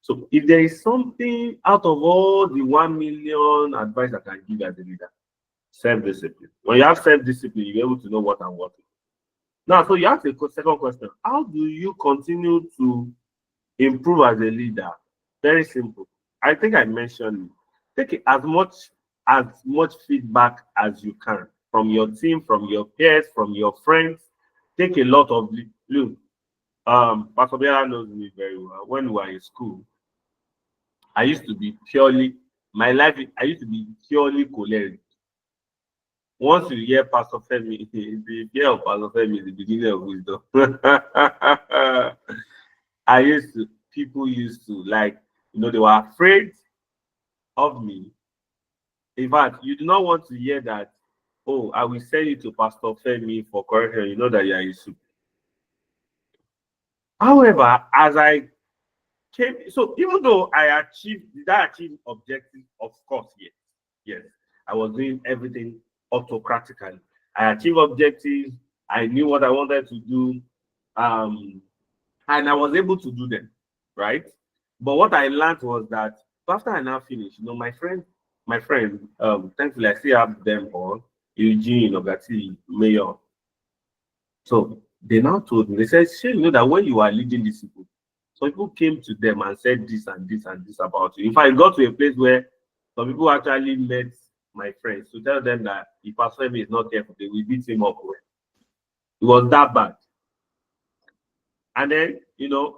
So if there is something out of all the 1 million advice I can give as a leader, self-discipline. When you have self-discipline, you're able to know what and what. Now, so you ask the second question: how do you continue to improve as a leader? Very simple. I think I mentioned it. Take as much as much feedback as you can from your team, from your peers, from your friends. Take a lot of look. Pastor Bella knows me very well. When we were in school, I used to be purely my life. I used to be purely choleric. Once you hear Pastor Femi, the fear of Pastor Femi is the beginning of wisdom. People used to like, they were afraid of me. In fact, you do not want to hear that, oh, I will send you to Pastor Femi for correction. You know that you are in soup. However, as I came, so even though did I achieve objectives? Of course, yes. Yes. I was doing everything autocratically. I achieved objectives. I knew what I wanted to do. And I was able to do them, right? But what I learned was that after I now finished, my friend, thankfully I still have them all, Eugene, Ogati, Mayor. So they now told me, they said, "Sure, you know that when you are leading these people, some people came to them and said this and this and this about you." In fact, it got to a place where some people actually met my friends to tell them that if Pastor Femi is not careful, they will beat him up. It was that bad. And then,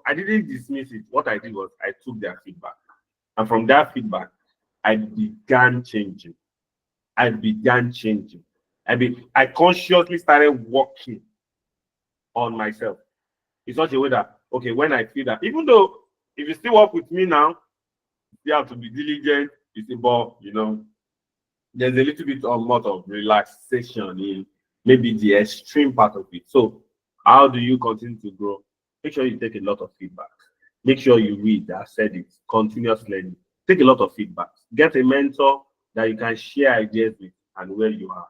I didn't dismiss it. What I did was I took their feedback. And from that feedback, I began changing. I began changing. I consciously started working on myself in such a way that, okay, when I feel that, even though if you still work with me now, you have to be diligent, you see, but, there's a little bit of more of relaxation in maybe the extreme part of it. So how do you continue to grow? Make sure you take a lot of feedback. Make sure you read. I said it. Continuous learning. Take a lot of feedback. Get a mentor that you can share ideas with and where you are.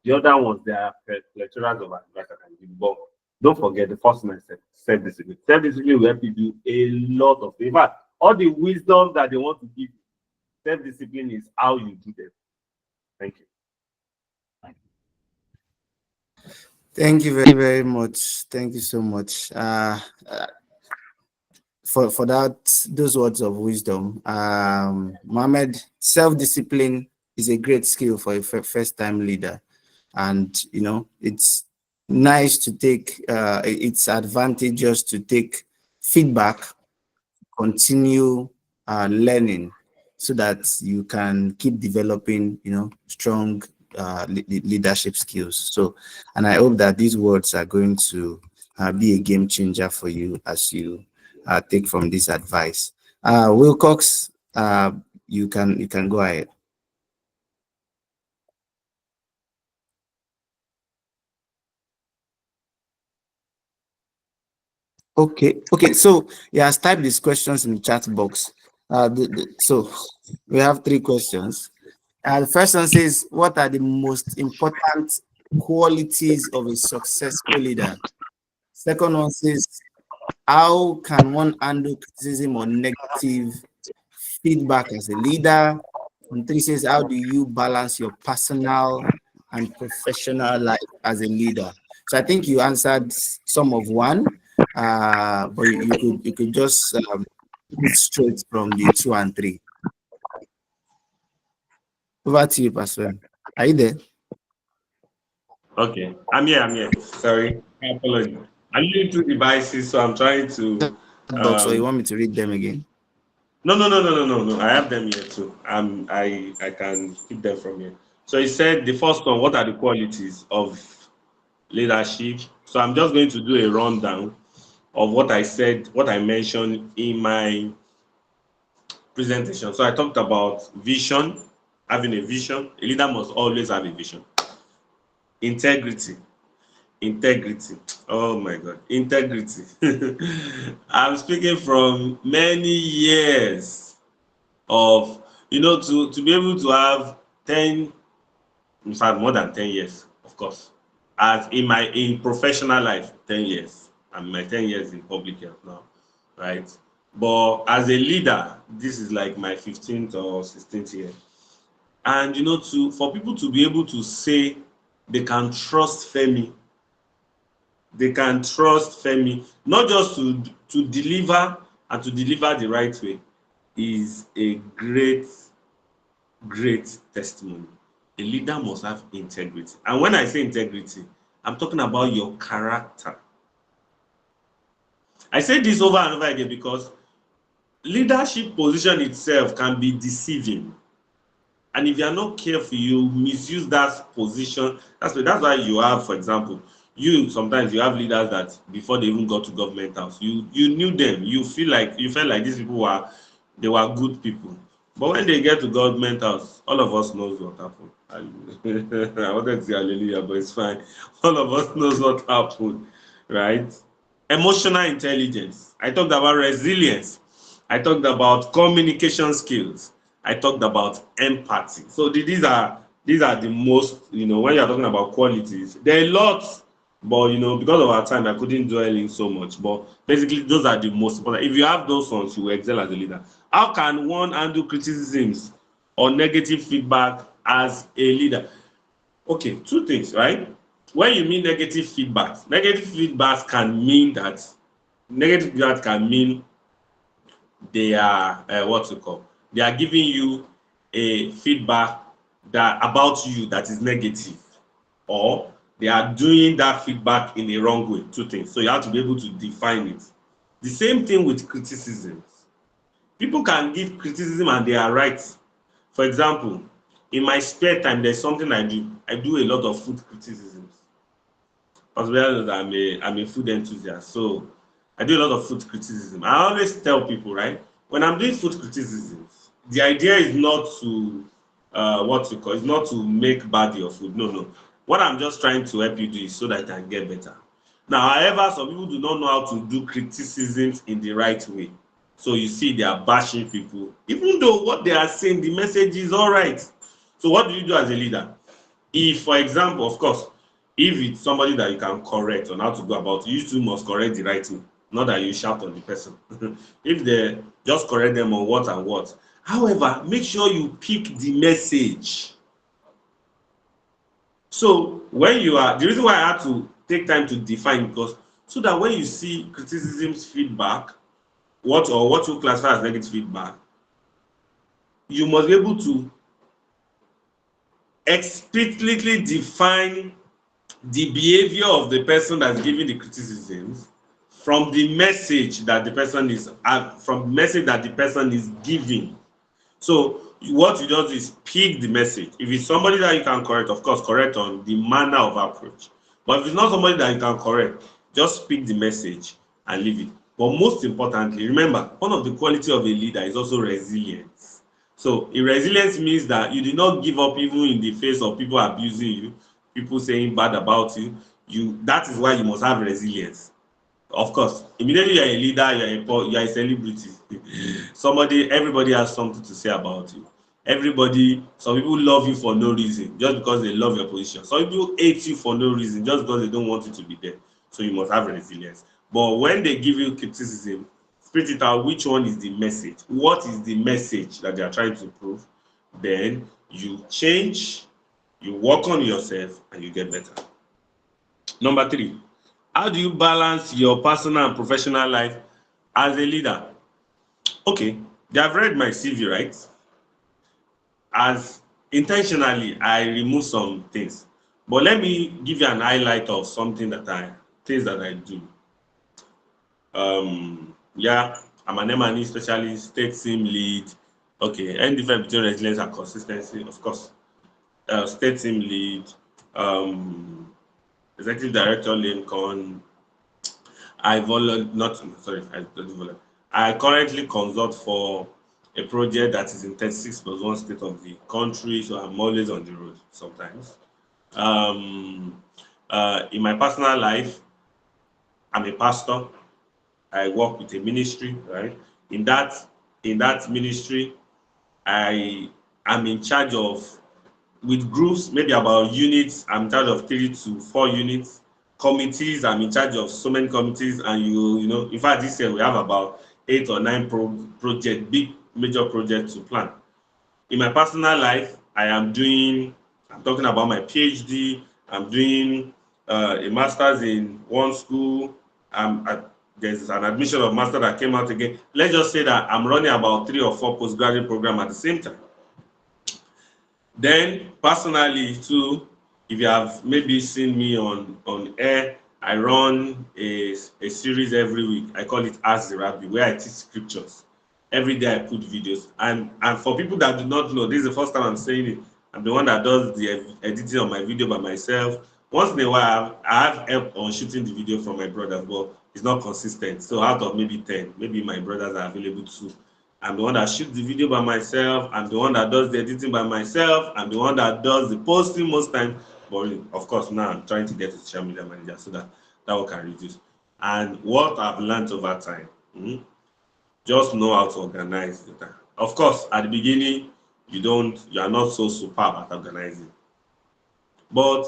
The other ones, they are lecturers of advice that can give. But don't forget the first one I said, self-discipline. Self-discipline will help you do a lot of things. In fact, all the wisdom that they want to give you, self-discipline is how you do them. Thank you.
Thank you very, very much. Thank you so much for those words of wisdom. Mohammed, self-discipline is a great skill for a first-time leader, and it's nice to take it's advantageous to take feedback, continue learning, so that you can keep developing strong leadership skills. So, and I hope that these words are going to be a game changer for you as you take from this advice. Wilcox, you can go ahead. Okay. So he has typed these questions in the chat box. So we have 3 questions. The first one says, "What are the most important qualities of a successful leader?" Second one says, "How can one handle criticism or negative feedback as a leader?" And 3 says, "How do you balance your personal and professional life as a leader?" So I think you answered some of one, but you could just read straight from the 2 and 3. Over to you, Pastor. Are you there?
Okay, I'm here. Sorry, I apologize. I'm using 2 devices, so I'm trying to.
Box, or you want me to read them again?
No. I have them here too. I can keep them from here. So he said the first one. What are the qualities of leadership? So I'm just going to do a rundown of what I said, what I mentioned in my presentation. So I talked about vision, having a vision. A leader must always have a vision. Integrity. Oh my God, integrity. I'm speaking from many years of, to be able to have 10, in fact, more than 10 years, of course, as in professional life, 10 years. I'm my 10 years in public health now, right? But as a leader, this is like my 15th or 16th year. And, for people to be able to say they can trust Femi, not just to deliver and to deliver the right way, is a great great testimony. A leader must have integrity. And when I say integrity, I'm talking about your character. I say this over and over again because leadership position itself can be deceiving. And if you are not careful, you misuse that position. That's why you have, for example, sometimes you have leaders that before they even got to government house, you knew them. You felt like these people were good people. But when they get to government house, all of us knows what happened. I wanted to say hallelujah, but it's fine. All of us knows what happened, right? Emotional intelligence. I talked about resilience. I talked about communication skills. I talked about empathy. So these are the most, when you're talking about qualities, there are lots, but because of our time, I couldn't dwell in so much. But basically, those are the most important. If you have those ones, you will excel as a leader. How can one handle criticisms or negative feedback as a leader? Okay, two things, right? When you mean negative feedback can mean they are they are giving you a feedback about you that is negative, or they are doing that feedback in a wrong way. Two things. So you have to be able to define it. The same thing with criticisms. People can give criticism and they are right. For example, in my spare time, there's something I do. I do a lot of food criticisms. Possibly I'm a food enthusiast, so I do a lot of food criticism. I always tell people, right, when I'm doing food criticisms, the idea is not to it's not to make bad your food. No. What I'm just trying to help you do is so that I can get better. Now, however, some people do not know how to do criticisms in the right way. So you see, they are bashing people, even though what they are saying, the message is all right. So what do you do as a leader? If, for example, of course, if it's somebody that you can correct on how to go about it, you too must correct the right thing, not that you shout on the person. If they just correct them on what and what. However, make sure you pick the message. So the reason why I had to take time to define, because so that when you see criticisms, feedback, what you classify as negative feedback, you must be able to explicitly define the behavior of the person that's giving the criticisms from the message that the person is giving. So what you just do is pick the message. If it's somebody that you can correct, of course, correct on the manner of approach. But if it's not somebody that you can correct, just pick the message and leave it. But most importantly, remember, one of the quality of a leader is also resilience. So resilience means that you do not give up even in the face of people abusing you, people saying bad about you. That is why you must have resilience. Of course, immediately you're a leader, you're a celebrity. Everybody has something to say about you. Some people love you for no reason, just because they love your position. Some people hate you for no reason, just because they don't want you to be there. So you must have resilience. But when they give you criticism, spit it out. Which one is the message? What is the message that they are trying to prove? Then you change, you work on yourself, and you get better. Number 3, how do you balance your personal and professional life as a leader? Okay, they have read my CV, right? As intentionally, I remove some things. But let me give you an highlight of things that I do. I'm an M&E specialist, state team lead. Okay, any difference between resilience and consistency? Of course. State team lead, executive director Lincoln. I currently consult for a project that is in 36 plus 1 state of the country, so I'm always on the road sometimes. In my personal life, I'm a pastor. I work with a ministry, right? In that ministry, I am in charge of, with groups, maybe about units, I'm in charge of 3 to 4 units. Committees, I'm in charge of so many committees, and in fact, this year we have about 8 or 9 big major projects to plan. In my personal life, I'm talking about my PhD. I'm doing a master's in one school. There's an admission of master that came out again. Let's just say that I'm running about 3 or 4 postgraduate programs at the same time. Then personally too, if you have maybe seen me on air, I run a series every week. I call it Ask the Rabbi, where I teach scriptures. Every day I put videos. And for people that do not know, this is the first time I'm saying it. I'm the one that does the editing of my video by myself. Once in a while, I have help on shooting the video from my brothers, but it's not consistent. So out of maybe 10, maybe my brothers are available too. I'm the one that shoots the video by myself. I'm the one that does the editing by myself. I'm the one that does the posting most times. But of course, now I'm trying to get a social media manager so that that one can reduce. And what I've learned over time, just know how to organize the time. Of course, at the beginning, you are not so superb at organizing. But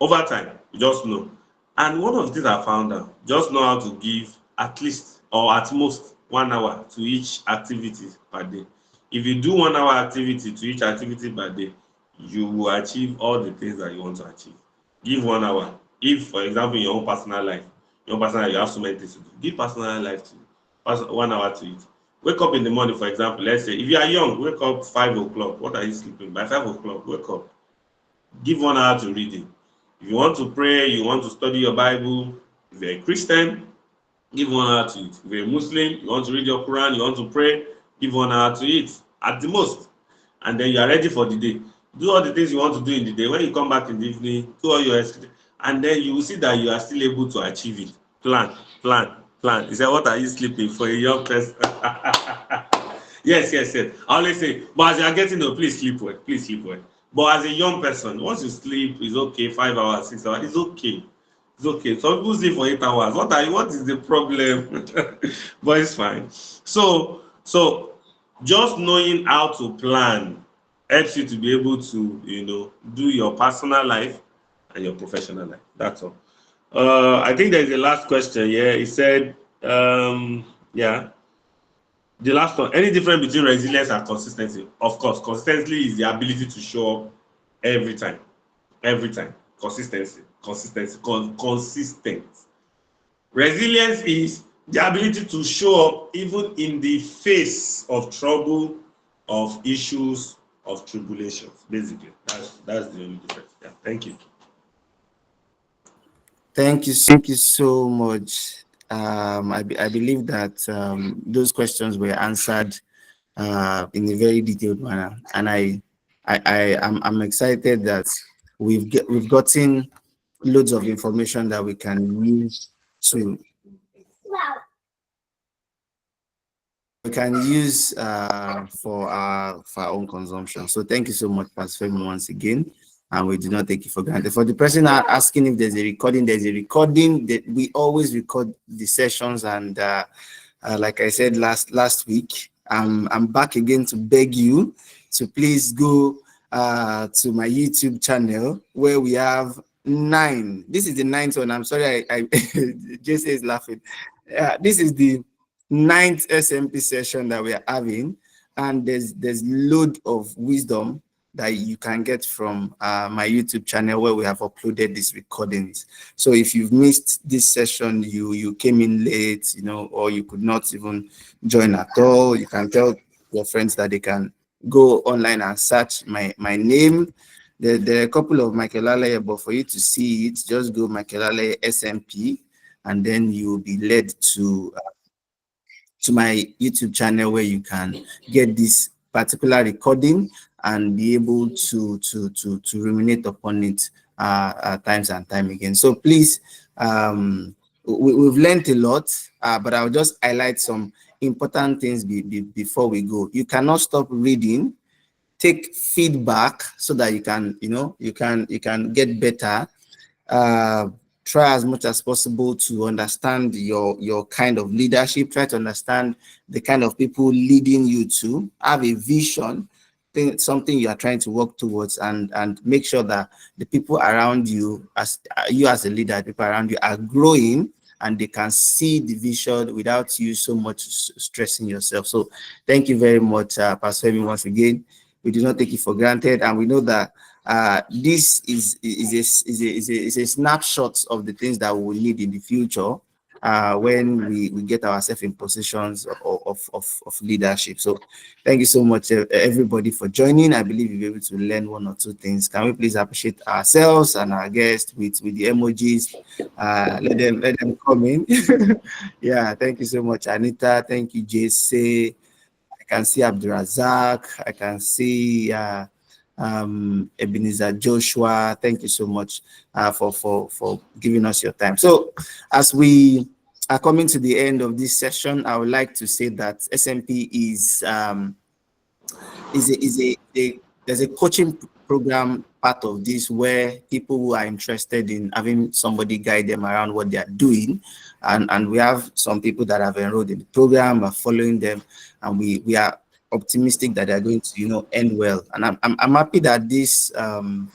over time, you just know. And one of the things I found out, just know how to give at least or at most 1 hour to each activity per day. If you do 1 hour activity to each activity per day, you will achieve all the things that you want to achieve. Give 1 hour. If, for example, in your own personal life, you have so many things to do. Give personal life to 1 hour to it. Wake up in the morning, for example. Let's say if you are young, wake up 5 o'clock. What are you sleeping? By 5 o'clock, wake up. Give 1 hour to reading. If you want to pray, you want to study your Bible, if you're a Christian, give 1 hour to it. If you're a Muslim, you want to read your Quran, you want to pray, give 1 hour to it at the most. And then you are ready for the day. Do all the things you want to do in the day. When you come back in the evening, do all your and then you will see that you are still able to achieve it. Plan, plan, plan. He said, what are you sleeping for a young person? Yes. I always say, but as you are getting old, please sleep well. Please sleep well. But as a young person, once you sleep, it's okay. 5 hours, 6 hours, it's okay. It's okay. Some people sleep for 8 hours. What is the problem? But it's fine. So just knowing how to plan helps you to be able to, do your personal life and your professional life. That's all. I think there's a last question here. He said, yeah. The last one, any difference between resilience and consistency? Of course, consistency is the ability to show up every time. Every time. Consistent. Resilience is the ability to show up even in the face of trouble, of issues, of tribulations. Basically, that's the only difference. Yeah, thank you.
Thank you so much. I believe that those questions were answered in a very detailed manner, and I'm excited that we've gotten loads of information that we can use to for our own consumption. So thank you so much, Pastor Femi, once again. And we do not take it for granted. For the person asking if there's a recording, that we always record the sessions. And like I said last week, I'm back again to beg you to please go to my YouTube channel where we have 9. This is the 9th one. I'm sorry, I Jesse is laughing. This is the 9th SMP session that we are having, and there's load of wisdom that you can get from my YouTube channel where we have uploaded these recordings. So if you've missed this session, you came in late, or you could not even join at all, you can tell your friends that they can go online and search my name. There are a couple of Michael Ale, but for you to see it, just go Michael Ale SMP, and then you will be led to my YouTube channel where you can get this particular recording and be able to ruminate upon it times and time again. So please, we've learned a lot, but I'll just highlight some important things before we go. You cannot stop reading. Take feedback so that you can get better. Try as much as possible to understand your kind of leadership. Try to understand the kind of people leading you to have a vision, something you are trying to work towards, and make sure that the people around you, as a leader, people around you are growing and they can see the vision without you so much stressing yourself. So thank you very much, Pastor Femi, once again. We do not take it for granted, and we know that this is a snapshot of the things that we will need in the future when we get ourselves in positions of leadership. So thank you so much, everybody, for joining. I believe you'll be able to learn one or two things. Can we please appreciate ourselves and our guests with the emojis? Let them come in. Yeah, thank you so much, Anita. Thank you, JC. I can see Abdurazak. I can see Ebenezer Joshua. Thank you so much for giving us your time. So as we are coming to the end of this session, I would like to say that SMP there's a coaching program part of this where people who are interested in having somebody guide them around what they are doing, and we have some people that have enrolled in the program, are following them, and we are optimistic that they're going to end well. And I'm happy that this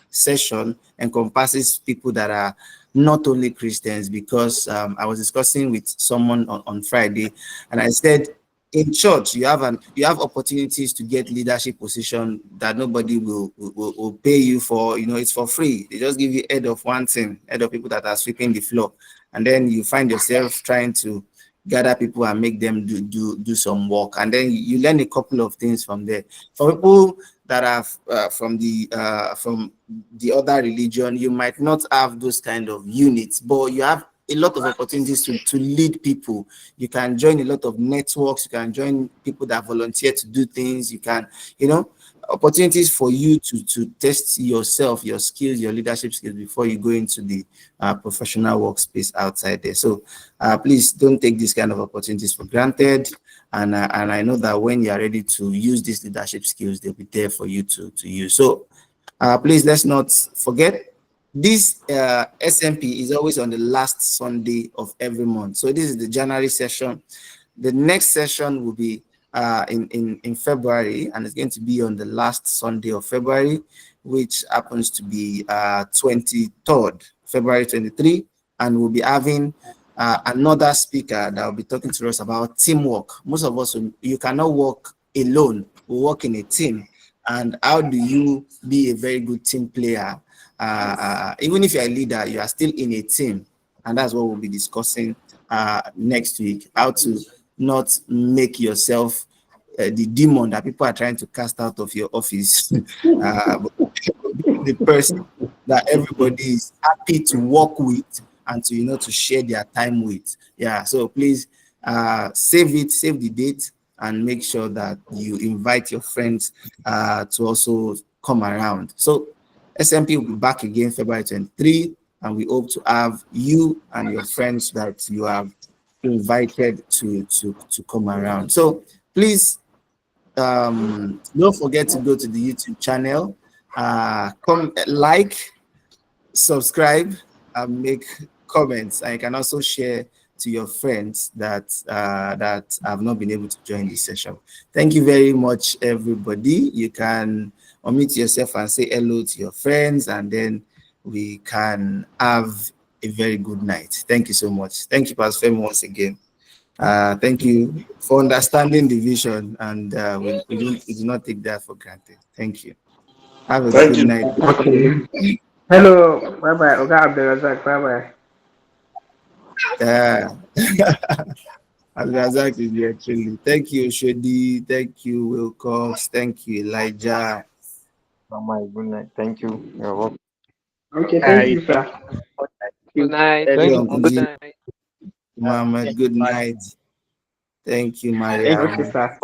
session encompasses people that are not only Christians, because I was discussing with someone on Friday, and I said, in church, you have opportunities to get leadership position that nobody will pay you for. It's for free. They just give you head of one thing, head of people that are sweeping the floor, and then you find yourself trying to gather people and make them do some work, and then you learn a couple of things from there. For people that are from the other religion, you might not have those kind of units, but you have a lot of opportunities to lead people. You can join a lot of networks. You can join people that volunteer to do things. You can, opportunities for you to test yourself, your skills, your leadership skills before you go into the professional workspace outside there. So please don't take these kind of opportunities for granted. And I know that when you are ready to use these leadership skills, they'll be there for you to use. So please, let's not forget, this SMP is always on the last Sunday of every month. So this is the January session. The next session will be in February, and it's going to be on the last Sunday of February, which happens to be 23rd, February 23, and we'll be having another speaker that will be talking to us about teamwork. Most of us, you cannot work alone. We work in a team. And how do you be a very good team player? Even if you're a leader, you are still in a team, and that's what we'll be discussing next week. How to not make yourself the demon that people are trying to cast out of your office, the person that everybody is happy to work with and to share their time with. Yeah. So please save the date, and make sure that you invite your friends to also come around. So SMP will be back again February 23, and we hope to have you and your friends that you have invited to come around. So please don't forget to go to the YouTube channel, subscribe, and make comments. And you can also share to your friends that have not been able to join this session. Thank you very much, everybody. You can unmute yourself and say hello to your friends, and then we can have a very good night. Thank you so much. Thank you, Pastor Femi, once again. Thank you for understanding the vision, and we do not take that for granted. Thank you. Have a
Thank
good
you.
night.
Okay. Hello. Bye bye. Okay, Abdelrazak. Bye bye.
Yeah. Abdulrazak is here actually. Thank you, Shodi. Thank you, Wilcox. Thank you, Elijah.
My good night. Thank you. You're welcome.
Okay, thank you, sir.
Good night.
Thank you,
Good
Uncle
night.
Muhammad. Good night. Thank you,
Thank you,
Mariam.
sir.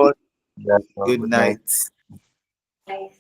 Yes,
Good
good night.
night.